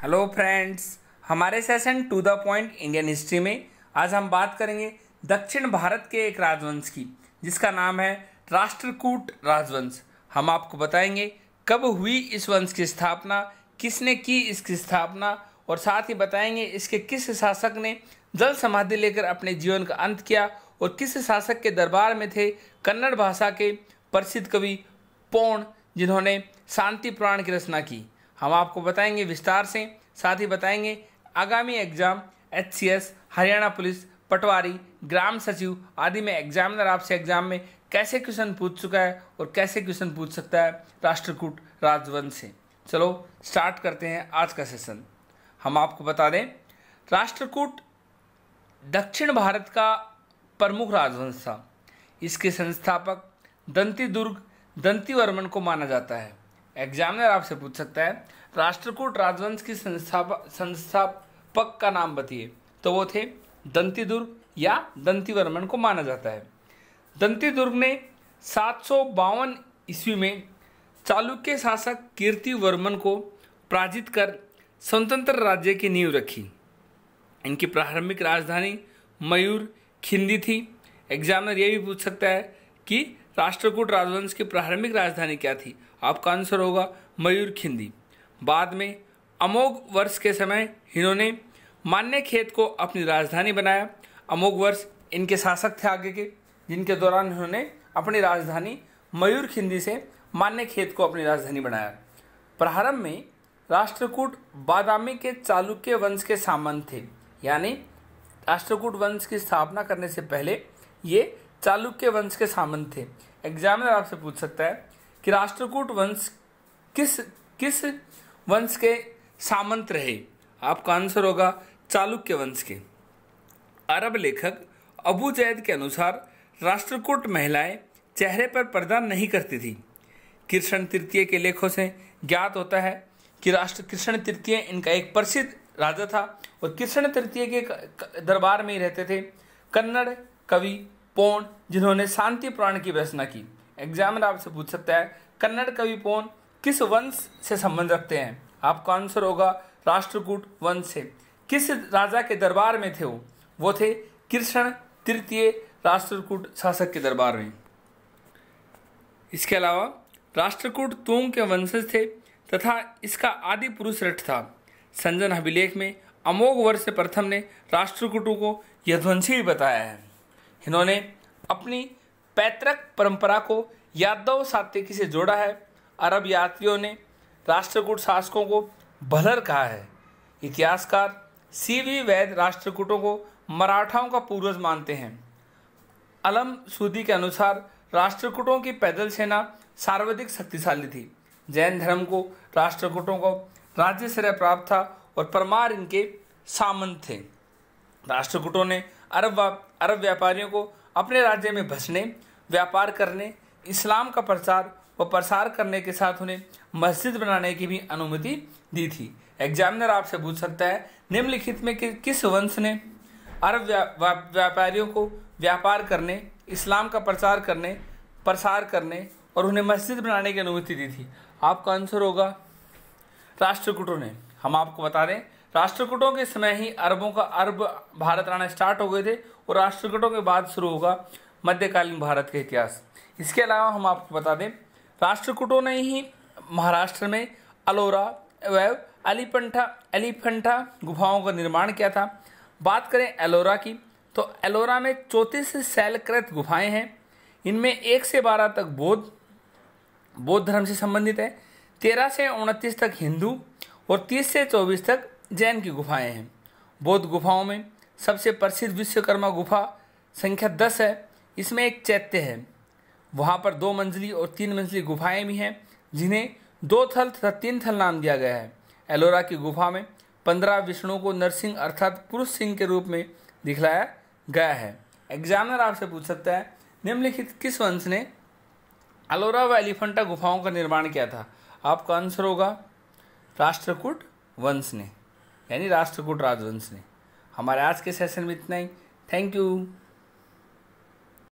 Hello friends, हमारे session to the point Indian history में आज हम बात करेंगे दक्षिण भारत के एक राजवंश की जिसका नाम है राष्ट्रकूट राजवंश। हम आपको बताएंगे कब हुई इस वंश की स्थापना, किसने की इसकी स्थापना और साथ ही बताएंगे इसके किस शासक ने जल समाधि लेकर अपने जीवन का अंत किया और किस शासक के दरबार में थे कन्नड़ भाषा के प्रसिद्ध कवि पोण जिन्होंने शांति पुराण की रचना की। हम आपको बताएंगे विस्तार से, साथ ही बताएंगे आगामी एग्जाम HCS, हरियाणा पुलिस, पटवारी, ग्राम सचिव आदि में एग्जामिनर आपसे एग्जाम में कैसे क्वेश्चन पूछ चुका है और कैसे क्वेश्चन पूछ सकता है राष्ट्रकूट राजवंश से। चलो स्टार्ट करते हैं आज का सेशन। हम आपको बता दें राष्ट्रकूट दक्षिण भारत का प्रमुख राजवंश था। इसके संस्थापक दंतिवर्मन को माना जाता है। एग्जामिनर आपसे पूछ सकता है राष्ट्रकूट राजवंश की संस्थापक का नाम बताइए, तो वो थे दंतिदुर्ग या दंतिवर्मन को माना जाता है। दंतिदुर्ग ने 752 ईस्वी में चालुक्य शासक कीर्तिवर्मन को पराजित कर स्वतंत्र राज्य की नींव रखी। इनकी प्रारंभिक राजधानी मयूर खिंदी थी। एग्जामिनर ये भी पूछ सकता है कि राष्ट्रकूट राजवंश की प्रारंभिक राजधानी क्या थी। आपका आंसर होगा मयूर खिंदी। बाद में अमोघ वर्ष के समय इन्होंने मान्यखेत को अपनी राजधानी बनाया। अमोघ वर्ष इनके शासक थे आगे के, जिनके दौरान इन्होंने अपनी राजधानी मयूर खिंदी से मान्यखेत को अपनी राजधानी बनाया। प्रारंभ में राष्ट्रकूट बादामी के चालुक्य वंश के सामंत थे, यानी राष्ट्रकूट वंश की स्थापना करने से पहले ये चालुक्य वंश के सामंत थे। एग्जामिनर आपसे पूछ सकता है कि राष्ट्रकूट वंश किस वंश के सामंत रहे। आपका आंसर होगा चालुक्य वंश के। अरब लेखक अबू जैद के अनुसार राष्ट्रकूट महिलाएं चेहरे पर पर्दा नहीं करती थी। कृष्ण तृतीय के लेखों से ज्ञात होता है कि कृष्ण तृतीय इनका एक प्रसिद्ध राजा था और कृष्ण तृतीय के दरबार में ही रहते थे कन्नड़ कवि पोण जिन्होंने शांति पुराण की रचना की। एग्जामिनर आपसे पूछ सकता है कन्नड़ कवि पोण किस वंश से संबंध रखते हैं। आपका आंसर होगा राष्ट्रकूट वंश से। किस राजा के दरबार में थे वो थे कृष्ण तृतीय राष्ट्रकूट शासक के दरबार में। इसके अलावा राष्ट्रकूट तोंग के वंशज थे तथा इसका आदि पुरुष रठ था। संजन अभिलेख में अमोघ वर्ष प्रथम ने राष्ट्रकूटों को यदुवंशी भी बताया है। इन्होंने अपनी पैतृक परंपरा को यादव सात्यकी से जोड़ा है। अरब यात्रियों ने राष्ट्रकूट शासकों को भलर कहा है। इतिहासकार CV वैद राष्ट्रकूटों को मराठाओं का पूर्वज मानते हैं। अलम सूदी के अनुसार राष्ट्रकूटों की पैदल सेना सर्वाधिक शक्तिशाली थी। जैन धर्म को राष्ट्रकूटों को राज्य श्रेय प्राप्त था और परमार इनके सामंत थे। राष्ट्रकूटों ने अरब व्यापारियों को अपने राज्य में बसने, व्यापार करने, इस्लाम का प्रचार व प्रसार करने के साथ उन्हें मस्जिद बनाने की भी अनुमति दी थी। एग्जामिनर आपसे पूछ सकता है निम्नलिखित में किस वंश ने अरब व्यापारियों को व्यापार करने, इस्लाम का प्रसार करने और उन्हें मस्जिद बनाने की अनुमति दी थी। आपका आंसर होगा राष्ट्रकूटों ने। हम आपको बता दें राष्ट्रकूटों के समय ही अरबों का अरब भारत आना स्टार्ट हो गए थे और राष्ट्रकूटों के बाद शुरू होगा मध्यकालीन भारत का इतिहास। इसके अलावा हम आपको बता दें राष्ट्रकूटों ने ही महाराष्ट्र में अलोरा व एलिफेंटा गुफाओं का निर्माण किया था। बात करें एलोरा की, तो एलोरा में 34 शैलकृत गुफाएं हैं। इनमें 1 से 12 तक बौद्ध धर्म से संबंधित है, 13 से 29 तक हिंदू और 30 से 24 तक जैन की गुफाएं हैं। बौद्ध गुफाओं में सबसे प्रसिद्ध विश्वकर्मा गुफा संख्या 10 है। इसमें एक चैत्य है। वहाँ पर 2 मंजिली और 3 मंजिली गुफाएं भी हैं जिन्हें 2 थल तथा 3 थल नाम दिया गया है। एलोरा की गुफा में 15 विष्णु को नरसिंह अर्थात पुरुष सिंह के रूप में दिखलाया गया है। एग्जामिनर आपसे पूछ सकता है निम्नलिखित किस वंश ने अलोरा व एलिफेंटा गुफाओं का निर्माण किया था। आपका आंसर होगा राष्ट्रकूट वंश ने, यानी राष्ट्रकूट राजवंश ने। हमारे आज के सेशन में इतना ही। Thank you.